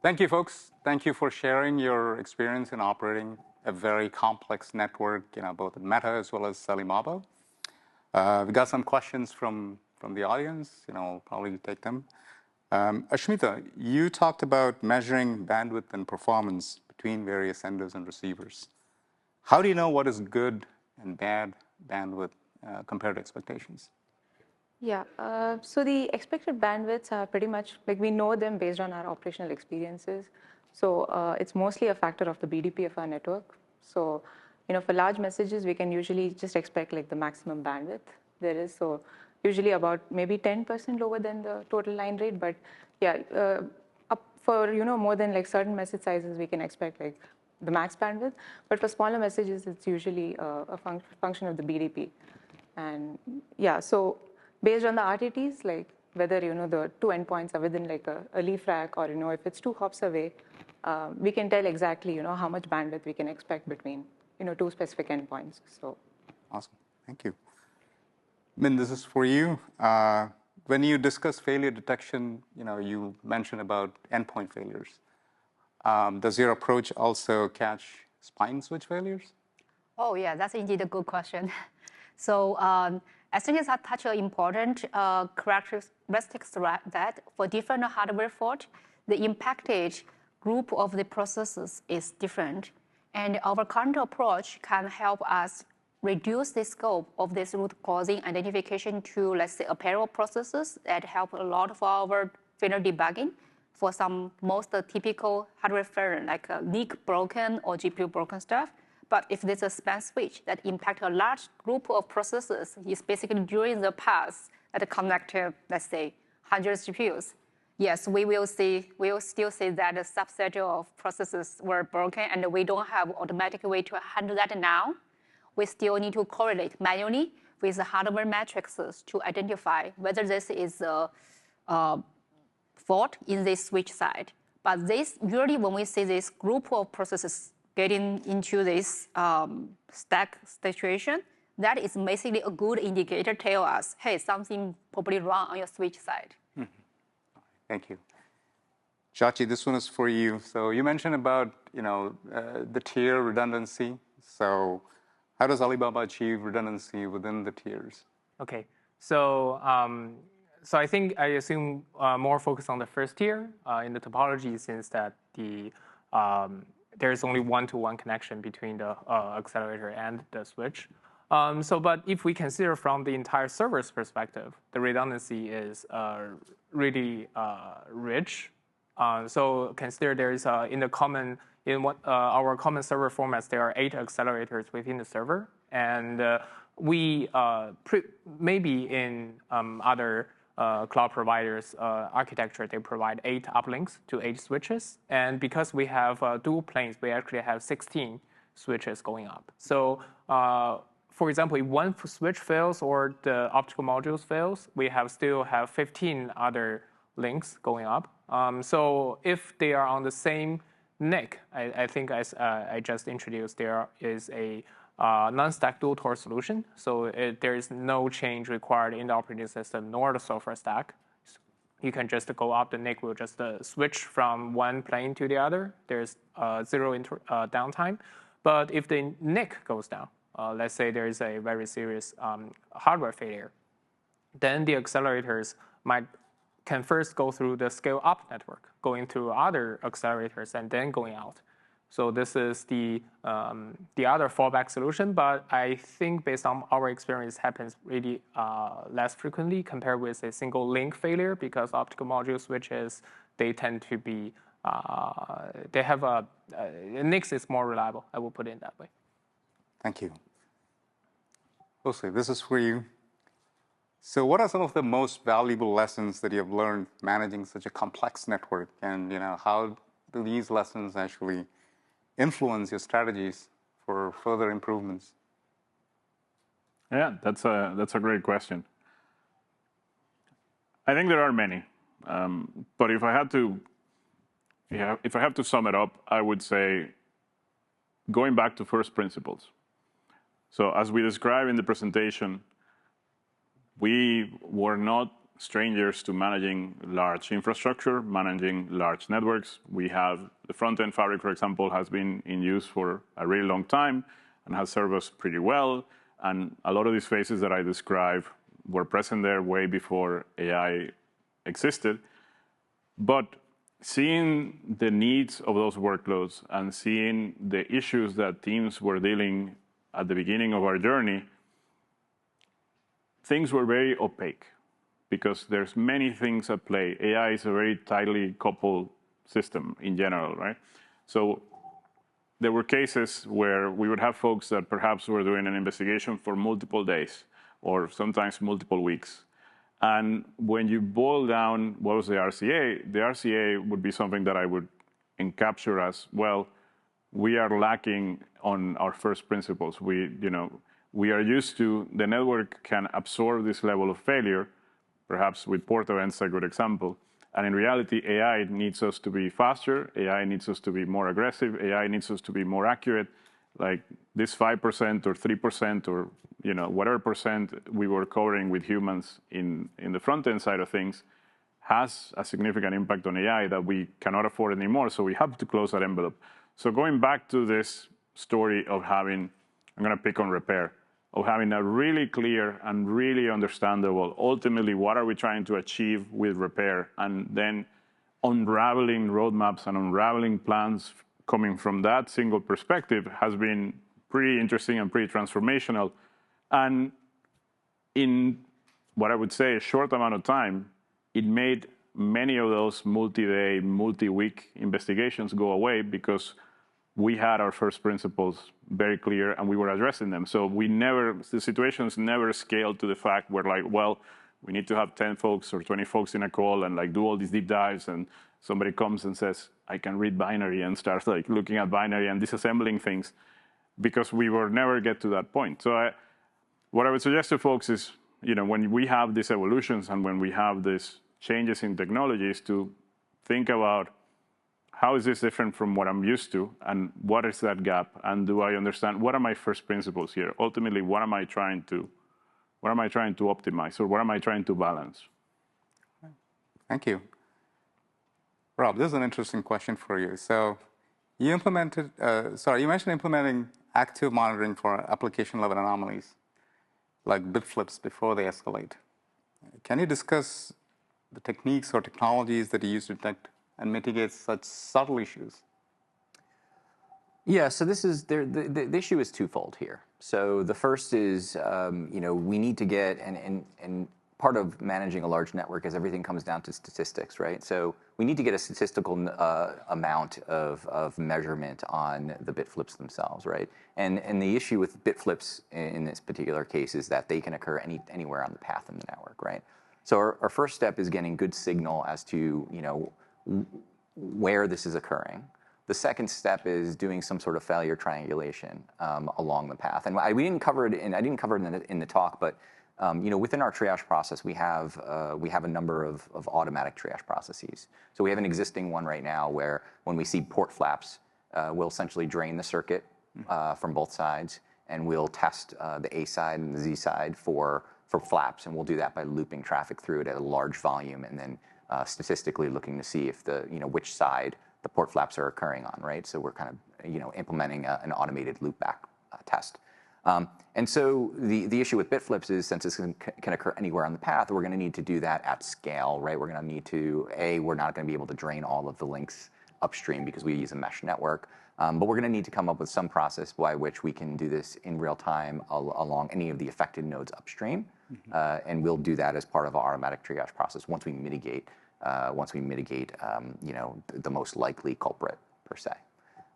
Thank you, folks. Thank you for sharing your experience in operating a very complex network, both at Meta as well as Alibaba. We got some questions from the audience. I'll probably take them. Ashmitha, you talked about measuring bandwidth and performance between various senders and receivers. How do you know what is good and bad bandwidth compared to expectations? Yeah, so the expected bandwidths are pretty much like we know them based on our operational experiences. So it's mostly a factor of the BDP of our network. So, for large messages, we can usually just expect like the maximum bandwidth there is. So usually about maybe 10% lower than the total line rate. But yeah, up for, more than like certain message sizes, we can expect like the max bandwidth. But for smaller messages, it's usually a function of the BDP. And yeah, so based on the RTTs, like whether the two endpoints are within like a leaf rack or if it's 2 hops away, we can tell exactly how much bandwidth we can expect between two specific endpoints. So awesome, thank you. Min, this is for you. When you discuss failure detection, you mentioned about endpoint failures. Does your approach also catch spine switch failures? Oh yeah, that's indeed a good question. So as soon as I touch an important characteristics that for different hardware fault, the impacted group of the processes is different. And our current approach can help us reduce the scope of this root causing identification to, let's say, apparel processes that help a lot of our failure debugging for some most typical hardware failure, like a NIC broken or GPU broken stuff. But if there's a span switch that impacts a large group of processes, it's basically during the path that connect to, let's say, hundreds of GPUs. Yes, we will still see that a subset of processes were broken, and we don't have automatic way to handle that now. We still need to correlate manually with the hardware matrices to identify whether this is a fault in this switch side. But this usually when we see this group of processes getting into this stack situation, that is basically a good indicator to tell us, hey, something probably wrong on your switch side. Mm-hmm. Thank you. Jiaqi, this one is for you. So you mentioned about the tier redundancy. So how does Alibaba achieve redundancy within the tiers? Okay, so I think I assume more focus on the first tier in the topology, since that there's only one-to-one connection between the accelerator and the switch. But if we consider from the entire server's perspective, the redundancy is really rich. So consider there is our common server formats, there are 8 accelerators within the server, and we maybe in other cloud providers architecture, they provide 8 uplinks to 8 switches. And because we have dual planes, we actually have 16 switches going up. So for example, if one switch fails or the optical modules fails, we still have 15 other links going up. So if they are on the same NIC, I think as I just introduced, there is a non-stack dual TOR solution. So there is no change required in the operating system nor the software stack. You can just go up the NIC, will just switch from one plane to the other. There's zero downtime. But if the NIC goes down, let's say there is a very serious hardware failure, then the accelerators can first go through the scale-up network, going through other accelerators and then going out. So this is the other fallback solution, but I think based on our experience, happens really less frequently compared with a single link failure, because optical module switches, they tend to be, they have NICs is more reliable, I will put it that way. Thank you. Jose, this is for you. So what are some of the most valuable lessons that you have learned managing such a complex network? And how do these lessons actually influence your strategies for further improvements? Yeah, that's a great question. I think there are many, but if I had to sum it up, I would say going back to first principles. So as we described in the presentation, we were not strangers to managing large infrastructure, managing large networks. We have the front-end fabric, for example, has been in use for a really long time and has served us pretty well. And a lot of these phases that I described were present there way before AI existed. But seeing the needs of those workloads and seeing the issues that teams were dealing at the beginning of our journey, things were very opaque because there's many things at play. AI is a very tightly coupled system in general, right? So there were cases where we would have folks that perhaps were doing an investigation for multiple days or sometimes multiple weeks. And when you boil down what was the RCA would be something that I would encapture as, well, we are lacking on our first principles. We are used to, the network can absorb this level of failure, perhaps with port events, a good example. And in reality, AI needs us to be faster. AI needs us to be more aggressive. AI needs us to be more accurate. Like this 5% or 3% or whatever percent we were covering with humans in the front-end side of things has a significant impact on AI that we cannot afford anymore. So we have to close that envelope. So going back to this story of having, I'm going to pick on repair, of having a really clear and really understandable, ultimately, what are we trying to achieve with repair? And then unraveling roadmaps and unraveling plans coming from that single perspective has been pretty interesting and pretty transformational. And in what I would say a short amount of time, it made many of those multi-day, multi-week investigations go away because we had our first principles very clear and we were addressing them. So the situations never scaled to the fact where like, well, we need to have 10 folks or 20 folks in a call and like do all these deep dives and somebody comes and says, I can read binary and starts like looking at binary and disassembling things because we will never get to that point. So what I would suggest to folks is, when we have these evolutions and when we have these changes in technologies, to think about how is this different from what I'm used to and what is that gap? And do I understand what are my first principles here? Ultimately, what am I trying to optimize or what am I trying to balance? Thank you. Rob, this is an interesting question for you. So you mentioned implementing active monitoring for application-level anomalies, like bit flips before they escalate. Can you discuss the techniques or technologies that you use to detect and mitigate such subtle issues? Yeah, so the issue is twofold here. So the first is, we need to get, and part of managing a large network is everything comes down to statistics, right? So we need to get a statistical amount of measurement on the bit flips themselves, right? And the issue with bit flips in this particular case is that they can occur anywhere on the path in the network, right? So our first step is getting good signal as to, where this is occurring. The second step is doing some sort of failure triangulation along the path. And I didn't cover it in the talk, but within our triage process, we have a number of automatic triage processes. So we have an existing one right now where when we see port flaps, we'll essentially drain the circuit from both sides, and we'll test the A side and the Z side for flaps, and we'll do that by looping traffic through it at a large volume, and then statistically looking to see if which side the port flaps are occurring on, right? So we're kind of implementing an automated loopback test. And so the issue with bit flips is, since this can occur anywhere on the path, we're going to need to do that at scale, right? We're going to need to, we're not going to be able to drain all of the links upstream because we use a mesh network. But we're going to need to come up with some process by which we can do this in real time along any of the affected nodes upstream. And we'll do that as part of our automatic triage process once we mitigate the most likely culprit per se.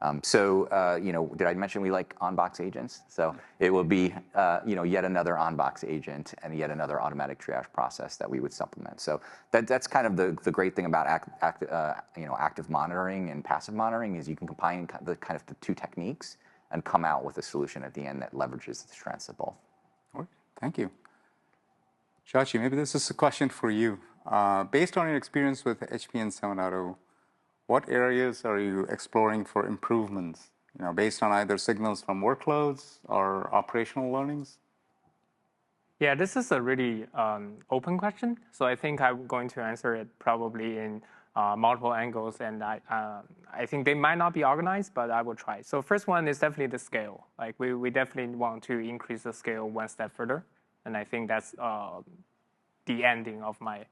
Did I mention we like on-box agents? So it will be, yet another on-box agent and yet another automatic triage process that we would supplement. So that's kind of the great thing about active monitoring and passive monitoring is you can combine the two techniques and come out with a solution at the end that leverages the strengths of both. All right. Thank you. Jiaqi, maybe this is a question for you. Based on your experience with HPN 7.0, what areas are you exploring for improvements, based on either signals from workloads or operational learnings? Yeah, this is a really open question. So I think I'm going to answer it probably in multiple angles, and I think they might not be organized, but I will try. So first one is definitely the scale. Like we definitely want to increase the scale one step further, and I think that's the ending of my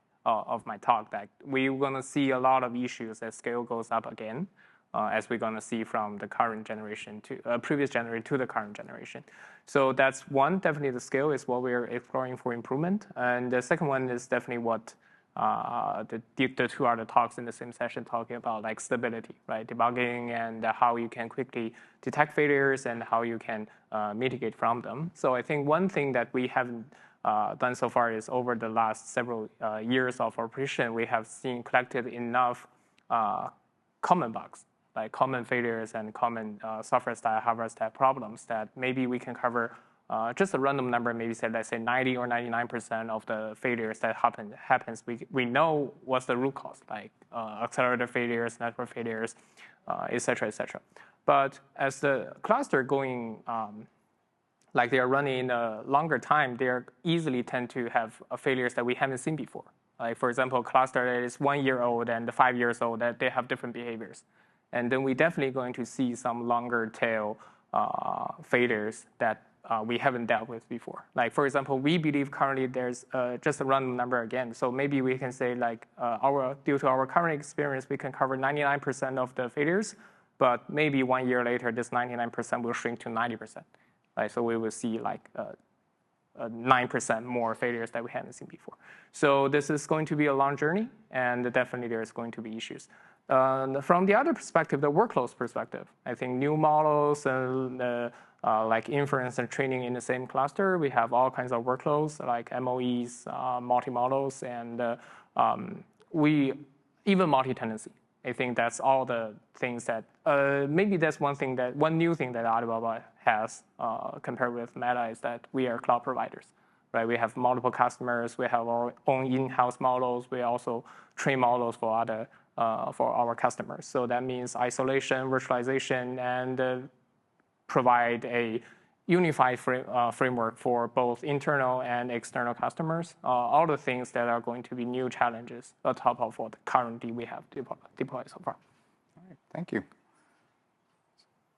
talk. That we're gonna see a lot of issues as scale goes up again, as we're gonna see from the current generation to previous generation to the current generation. So that's one. Definitely, the scale is what we're exploring for improvement, and the second one is definitely what the two other talks in the same session talking about, like stability, right? Debugging and how you can quickly detect failures and how you can mitigate from them. So I think one thing that we haven't done so far is over the last several years of operation, we have collected enough common bugs, like common failures and common software style, hardware style problems that maybe we can cover just a random number, maybe say, let's say 90 or 99% of the failures that happens, we know what's the root cause, like accelerator failures, network failures, et cetera, et cetera. But as the cluster going, like they are running in a longer time, they easily tend to have failures that we haven't seen before. Like for example, a cluster that is 1 year old and 5 years old, that they have different behaviors. And then we're definitely going to see some longer tail failures that we haven't dealt with before. Like for example, we believe currently there's just a random number again. So maybe we can say like due to our current experience, we can cover 99% of the failures, but maybe 1 year later, this 99% will shrink to 90%. Right? So we will see like 9% more failures that we haven't seen before. So this is going to be a long journey, and definitely there's going to be issues. From the other perspective, the workloads perspective, I think new models and like inference and training in the same cluster, we have all kinds of workloads like MOEs, multi-models, and even multi-tenancy. I think that's all the things that maybe that's one new thing that Alibaba has compared with Meta is that we are cloud providers, right? We have multiple customers, we have our own in-house models, we also train models for our customers. So that means isolation, virtualization, and provide a unified framework for both internal and external customers. All the things that are going to be new challenges on top of what currently we have deployed so far. All right, thank you.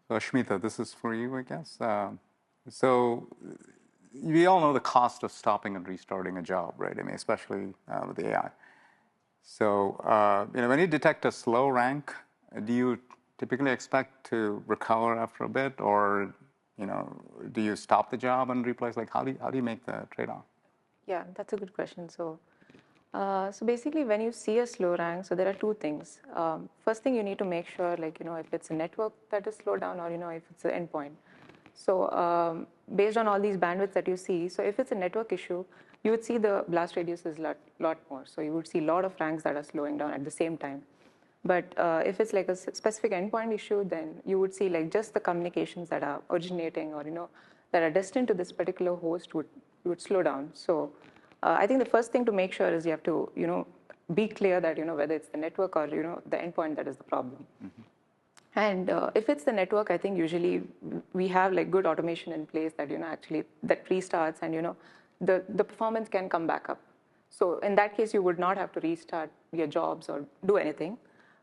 So Ashmitha, this is for you, I guess. So we all know the cost of stopping and restarting a job, right? I mean, especially with AI. So when you detect a slow rank, do you typically expect to recover after a bit, or do you stop the job and replace? Like, how do you make the trade-off? Yeah, that's a good question. So basically, when you see a slow rank, so there are two things. First thing, you need to make sure, like if it's a network that is slowed down, or if it's an endpoint. So based on all these bandwidths that you see, so if it's a network issue, you would see the blast radius is a lot more. So you would see a lot of ranks that are slowing down at the same time. But if it's like a specific endpoint issue, then you would see like just the communications that are originating or that are destined to this particular host would slow down. So I think the first thing to make sure is you have to be clear that whether it's the network or the endpoint that is the problem. Mm-hmm. And if it's the network, I think usually we have like good automation in place that actually that restarts and the performance can come back up. So in that case, you would not have to restart your jobs or do anything.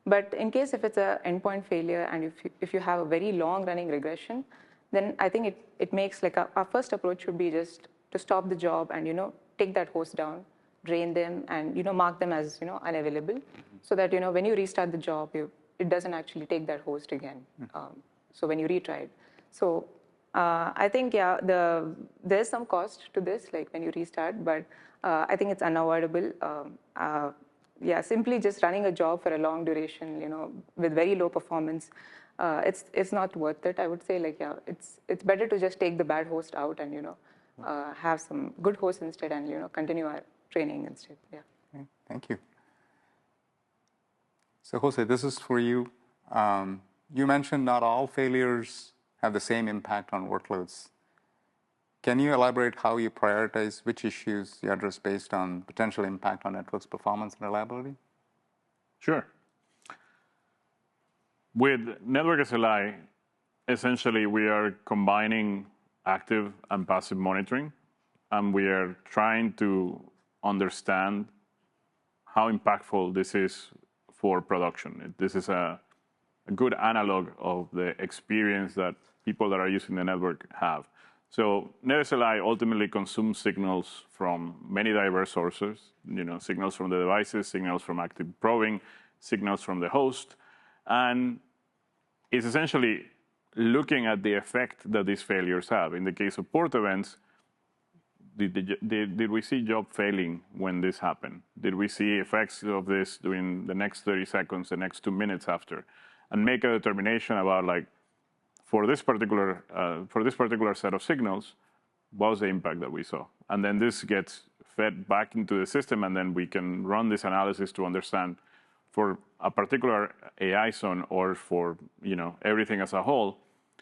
But in case if it's an endpoint failure and if you have a very long running regression, then I think it makes like our first approach should be just to stop the job and take that host down, drain them, and mark them as unavailable, so that when you restart the job, it doesn't actually take that host again. So when you retry it, so I think there's some cost to this, like when you restart, but I think it's unavoidable. Simply just running a job for a long duration, with very low performance, it's not worth it. I would say it's better to just take the bad host out and have some good hosts instead and continue our training instead. Yeah. Okay, thank you. So Jose, this is for you. You mentioned not all failures have the same impact on workloads. Can you elaborate how you prioritize which issues you address based on potential impact on network's performance and reliability? Sure. With Network SLI, essentially we are combining active and passive monitoring and we are trying to understand how impactful this is for production. This is a good analog of the experience that people that are using the network have. So NetSLI ultimately consumes signals from many diverse sources, signals from the devices, signals from active probing, signals from the host, and it's essentially looking at the effect that these failures have. In the case of port events, did we see job failing when this happened? Did we see effects of this during the next 30 seconds, the next 2 minutes after? And make a determination about, like, for this particular set of signals, what was the impact that we saw? And then this gets fed back into the system, and then we can run this analysis to understand for a particular AI zone or for everything as a whole,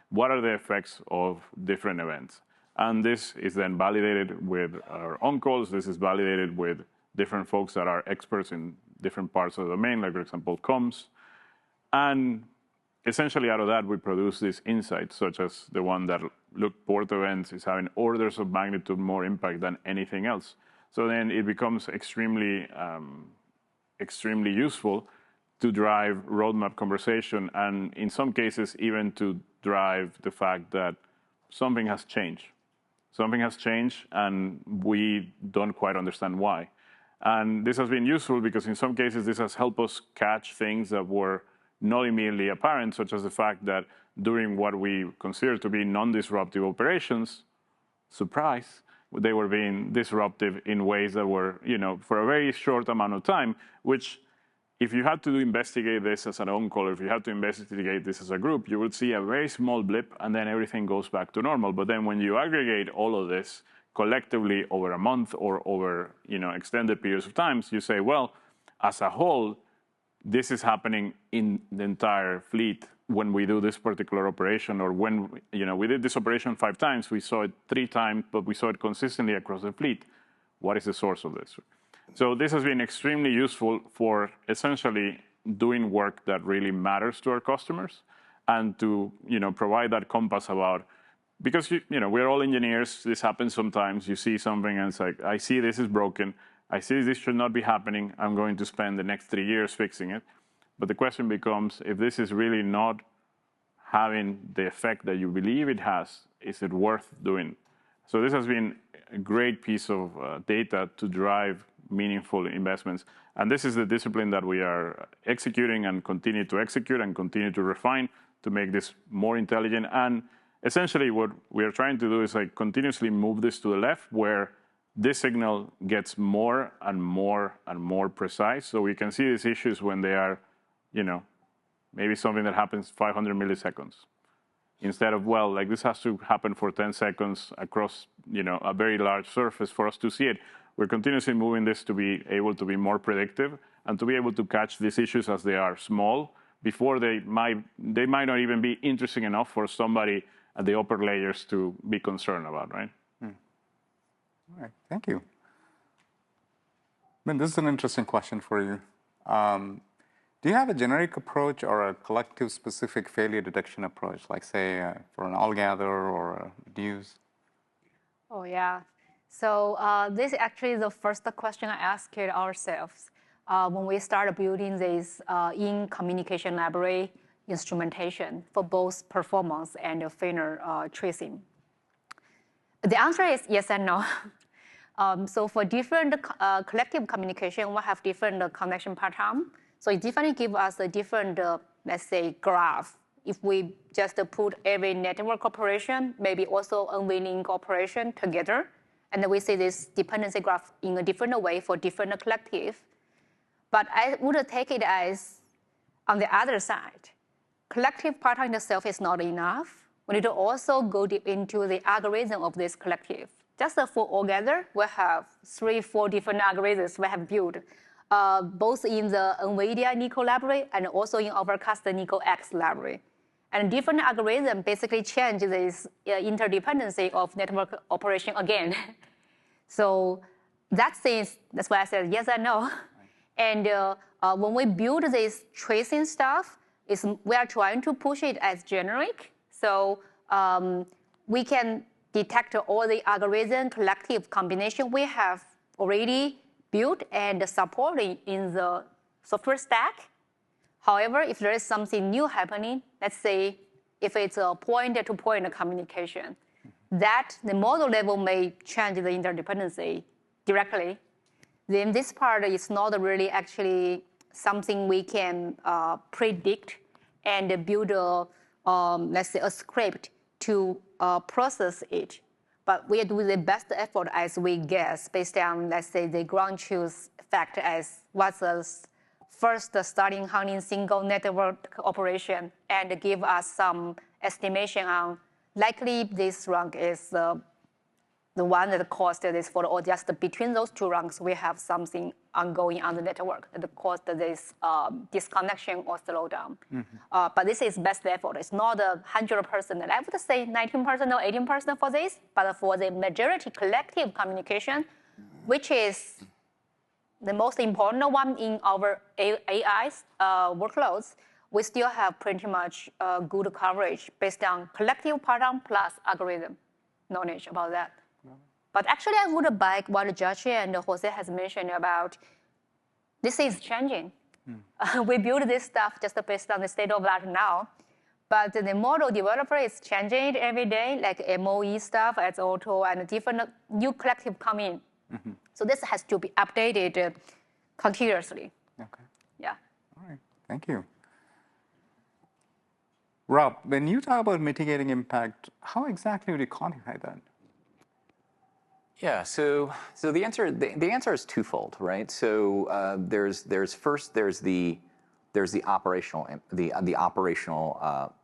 what are the effects of different events? And this is then validated with our on-calls. This is validated with different folks that are experts in different parts of the domain, like, for example, comms. And essentially, out of that, we produce these insights, such as the one that, look, port events is having orders of magnitude more impact than anything else. So then it becomes extremely useful to drive roadmap conversation, and in some cases, even to drive the fact that something has changed. Something has changed, and we don't quite understand why. And this has been useful because in some cases, this has helped us catch things that were not immediately apparent, such as the fact that during what we consider to be non-disruptive operations, surprise, they were being disruptive in ways that were, for a very short amount of time, which if you had to investigate this as an on-call, or if you had to investigate this as a group, you would see a very small blip, and then everything goes back to normal. But then when you aggregate all of this collectively over a month or over extended periods of time, you say, well, as a whole, this is happening in the entire fleet when we do this particular operation, or when we did this operation 5 times, we saw it 3 times, but we saw it consistently across the fleet. What is the source of this? So this has been extremely useful for essentially doing work that really matters to our customers, and to provide that compass about, because we're all engineers. This happens sometimes. You see something and it's like, I see this is broken. I see this should not be happening. I'm going to spend the next 3 years fixing it. But the question becomes, if this is really not having the effect that you believe it has, is it worth doing? So this has been a great piece of data to drive meaningful investments. And this is the discipline that we are executing and continue to execute and continue to refine to make this more intelligent. And essentially what we are trying to do is like continuously move this to the left, where this signal gets more and more and more precise. So we can see these issues when they are, maybe something that happens 500 milliseconds. Instead of, well, like this has to happen for 10 seconds across, a very large surface for us to see it. We're continuously moving this to be able to be more predictive and to be able to catch these issues as they are small before they might not even be interesting enough for somebody at the upper layers to be concerned about, right? All right, thank you. This is an interesting question for you. Do you have a generic approach or a collective specific failure detection approach, like say for an all-gather or a News? Oh, yeah. So this is actually the first question I asked ourselves when we started building this in-communication library instrumentation for both performance and failure tracing. The answer is yes and no. So for different collective communication, we have different connection pattern. So it definitely gives us a different, let's say, graph. If we just put every network operation, maybe also unveiling operation together, and then we see this dependency graph in a different way for different collective. But I would take it as, on the other side, collective pattern in itself is not enough. We need to also go deep into the algorithm of this collective. Just for altogether, we have 3-4 different algorithms we have built, both in the NVIDIA NICO library and also in our custom NICO X library. And different algorithms basically change this interdependency of network operation again. So that's why I said yes and no. And when we build this tracing stuff, we are trying to push it as generic. So we can detect all the algorithm collective combination we have already built and supported in the software stack. However, if there is something new happening, let's say if it's a point-to-point communication, that the model level may change the interdependency directly, then this part is not really actually something we can predict and build a, let's say, a script to process it. But we are doing the best effort as we guess based on, let's say, the ground truth fact as what's the first starting hunting single network operation and give us some estimation on likely this rank is the one that caused this for, or just between those two ranks, we have something ongoing on the network that caused this disconnection or slowdown. But this is best effort. It's not 100%. I would say 19% or 18% for this, but for the majority collective communication, which is the most important one in our AI workloads, we still have pretty much good coverage based on collective pattern plus algorithm knowledge about that. But actually, I would back what Jiaqi and Jose has mentioned about this is changing. We build this stuff just based on the state of art now, but the model developer is changing it every day, like MOE stuff as auto and different new collective come in. So this has to be updated continuously. Okay. Yeah. All right. Thank you. Rob, when you talk about mitigating impact, how exactly would you quantify that? Yeah, so the answer is twofold, right? So there's the operational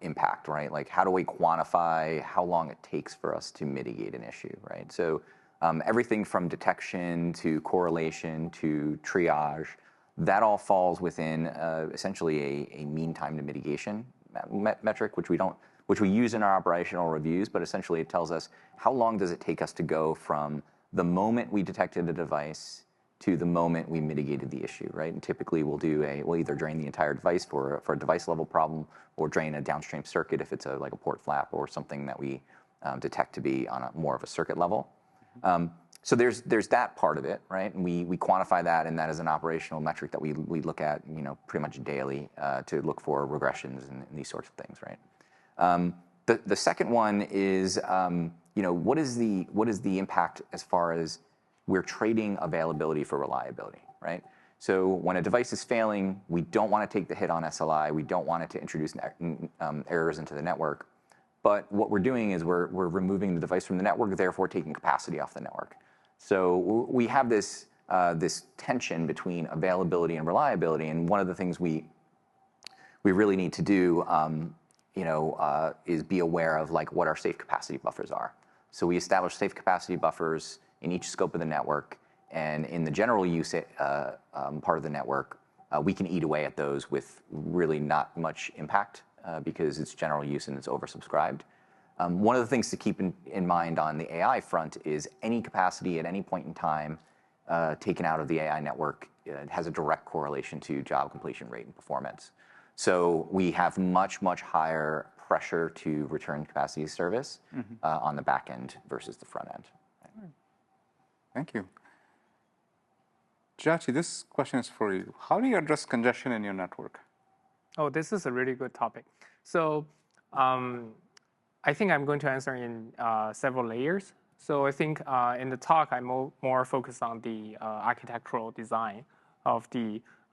impact, right? Like how do we quantify how long it takes for us to mitigate an issue, right? So everything from detection to correlation to triage, that all falls within essentially a mean time to mitigation metric, which we use in our operational reviews, but essentially it tells us how long does it take us to go from the moment we detected a device to the moment we mitigated the issue, right? And typically we'll either drain the entire device for a device level problem or drain a downstream circuit if it's like a port flap or something that we detect to be on more of a circuit level. So there's that part of it, right? And we quantify that, and that is an operational metric that we look at, pretty much daily to look for regressions and these sorts of things, right? The second one is, what is the impact as far as we're trading availability for reliability, right? So when a device is failing, we don't want to take the hit on SLI. We don't want it to introduce errors into the network. But what we're doing is we're removing the device from the network, therefore taking capacity off the network. So we have this tension between availability and reliability. And one of the things we really need to do is be aware of like what our safe capacity buffers are. So we establish safe capacity buffers in each scope of the network, and in the general use part of the network, we can eat away at those with really not much impact because it's general use and it's oversubscribed. One of the things to keep in mind on the AI front is any capacity at any point in time taken out of the AI network has a direct correlation to job completion rate and performance. So we have much, much higher pressure to return capacity service on the back end versus the front end. Right. Thank you. Jiaqi, this question is for you. How do you address congestion in your network? Oh, this is a really good topic. So I think I'm going to answer in several layers. So I think in the talk, I'm more focused on the architectural design of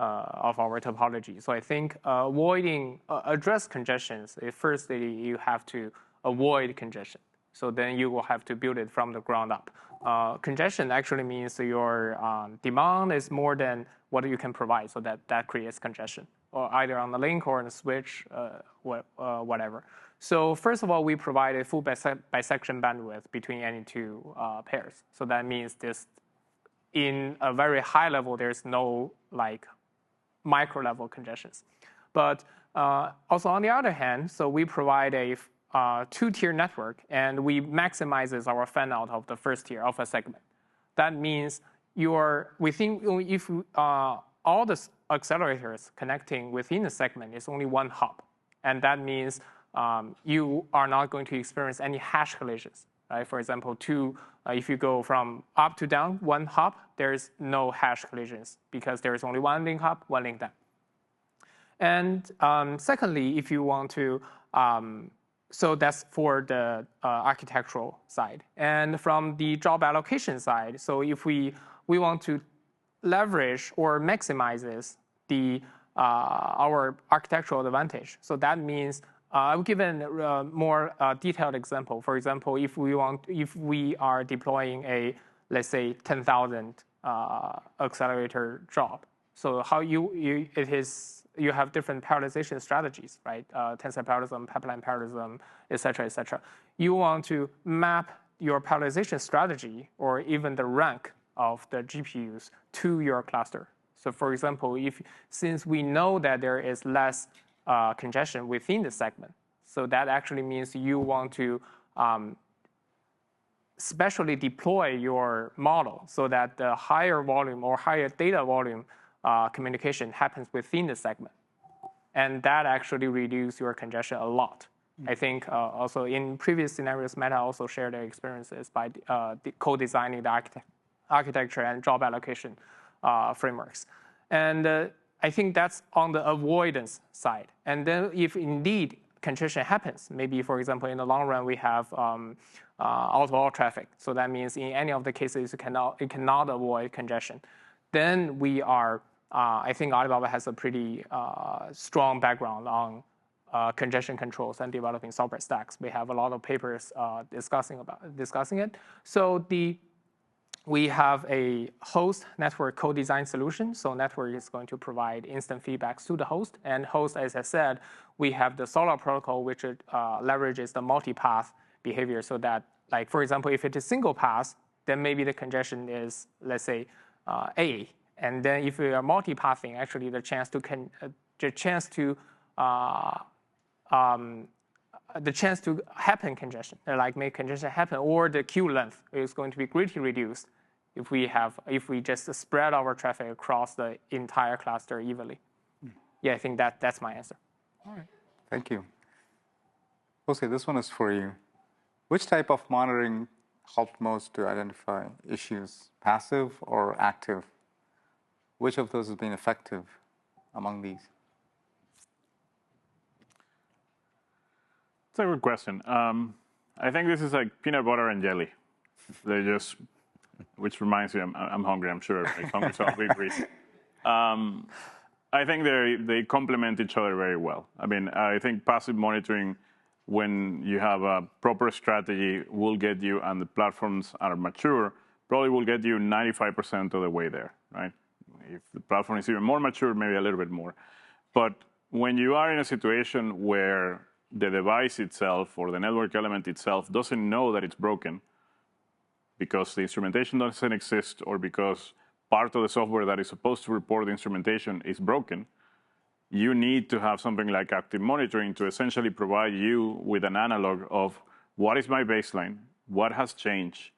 our topology. So I think address congestions. Firstly, you have to avoid congestion. So then you will have to build it from the ground up. Congestion actually means your demand is more than what you can provide. So that creates congestion, or either on the link or on the switch, whatever. So first of all, we provide a full bisection bandwidth between any two pairs. So that means this, in a very high level, there's no like micro level congestions. But also on the other hand, so we provide a two-tier network, and we maximizes our fan out of the first tier of a segment. That means if all the accelerators connecting within the segment is only one hop, and that means you are not going to experience any hash collisions right? For example, if you go from up to down, one hop, there's no hash collisions because there's only one link up, one link down. And secondly, if you want to, so that's for the architectural side. And from the job allocation side, so if we want to leverage or maximizes our architectural advantage. So that means I'll give a more detailed example. For example, if we are deploying a, let's say, 10,000 accelerator job. So how you have different parallelization strategies, right? Tensor parallelism, pipeline parallelism, et cetera, et cetera. You want to map your parallelization strategy or even the rank of the GPUs to your cluster. So for example, since we know that there is less congestion within the segment, so that actually means you want to specially deploy your model so that the higher volume or higher data volume communication happens within the segment. And that actually reduces your congestion a lot. I think also in previous scenarios, Meta also shared their experiences by co-designing the architecture and job allocation frameworks. And I think that's on the avoidance side. And then if indeed congestion happens, maybe for example, in the long run, we have all traffic. So that means in any of the cases, you cannot avoid congestion. Then we are, I think Alibaba has a pretty strong background on congestion controls and developing software stacks. We have a lot of papers discussing it. So we have a host network co-design solution. So network is going to provide instant feedbacks to the host. And host, as I said, we have the Solar protocol, which leverages the multi-path behavior so that, like, for example, if it is single path, then maybe the congestion is, let's say, A. And then if we are multi-pathing, actually the chance to happen congestion, like make congestion happen, or the queue length is going to be greatly reduced if we just spread our traffic across the entire cluster evenly. Yeah, I think that's my answer. All right, thank you. Jose, this one is for you. Which type of monitoring helped most to identify issues, passive or active? Which of those has been effective among these? That's a good question. I think this is like peanut butter and jelly. They just, which reminds me, I'm hungry. I'm sure everybody's hungry, so we agree. I think they complement each other very well. I mean, I think passive monitoring, when you have a proper strategy, will get you, and the platforms are mature, probably will get you 95% of the way there, right? If the platform is even more mature, maybe a little bit more. But when you are in a situation where the device itself or the network element itself doesn't know that it's broken because the instrumentation doesn't exist or because part of the software that is supposed to report the instrumentation is broken, you need to have something like active monitoring to essentially provide you with an analog of what is my baseline, what has changed,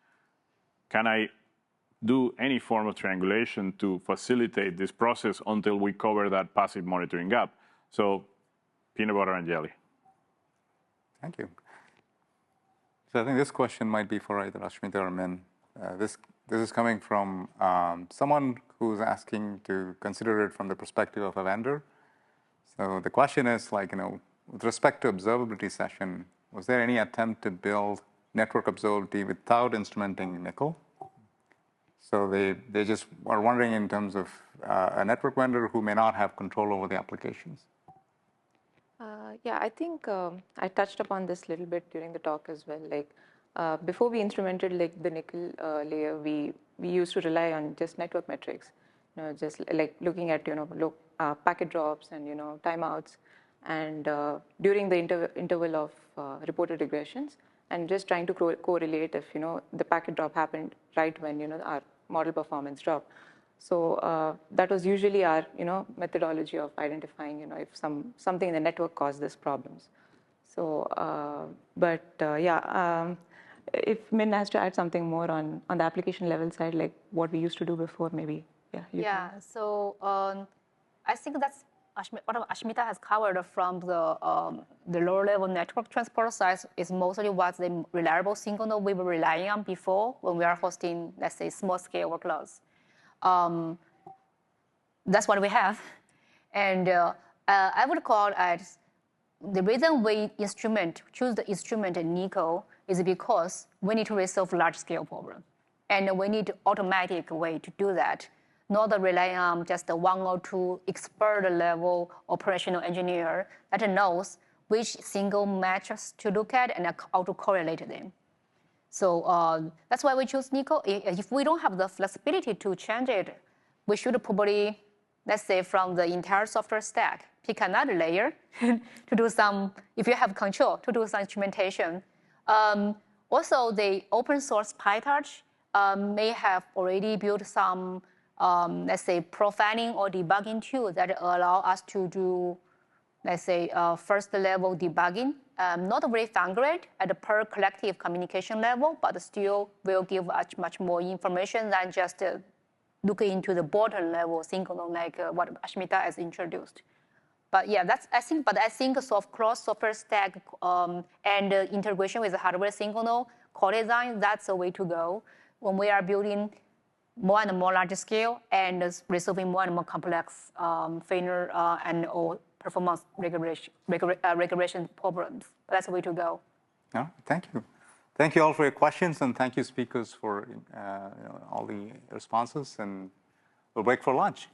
can I do any form of triangulation to facilitate this process until we cover that passive monitoring gap. So peanut butter and jelly. Thank you. So I think this question might be for either Ashmitha or Min. This is coming from someone who's asking to consider it from the perspective of a vendor. So the question is, like, with respect to observability session, was there any attempt to build network observability without instrumenting nickel? So they just are wondering in terms of a network vendor who may not have control over the applications. Yeah, I think I touched upon this a little bit during the talk as well. Like before we instrumented like the nickel layer, we used to rely on just network metrics, just like looking at packet drops and timeouts, and during the interval of reported regressions, and just trying to correlate if the packet drop happened right when our model performance dropped. So that was usually our methodology of identifying if something in the network caused these problems. So if Min has to add something more on the application level side, like what we used to do before, maybe So I think that's what Ashmitha has covered from the lower level network transport side is mostly what the reliable single node we were relying on before when we are hosting, let's say, small scale workloads. That's what we have. And I would call it the reason we choose the instrument in Nico is because we need to resolve large scale problem. And we need automatic way to do that, not rely on just one or two expert level operational engineer that knows which single metrics to look at and how to correlate them. So that's why we choose Nico. If we don't have the flexibility to change it, we should probably, let's say, from the entire software stack, pick another layer to do some, if you have control, to do some instrumentation. Also, the open source PyTorch may have already built some, let's say, profiling or debugging tool that allow us to do, let's say, first level debugging. Not very fine-grained at the per collective communication level, but still will give us much more information than just looking into the bottom level single node like what Ashmitha has introduced. But yeah, I think cross software stack and integration with the hardware single node core design, that's the way to go when we are building more and more large scale and resolving more and more complex failure and or performance regression problems. That's the way to go. No, thank you. Thank you all for your questions, and thank you, speakers, for all the responses. And we'll break for lunch.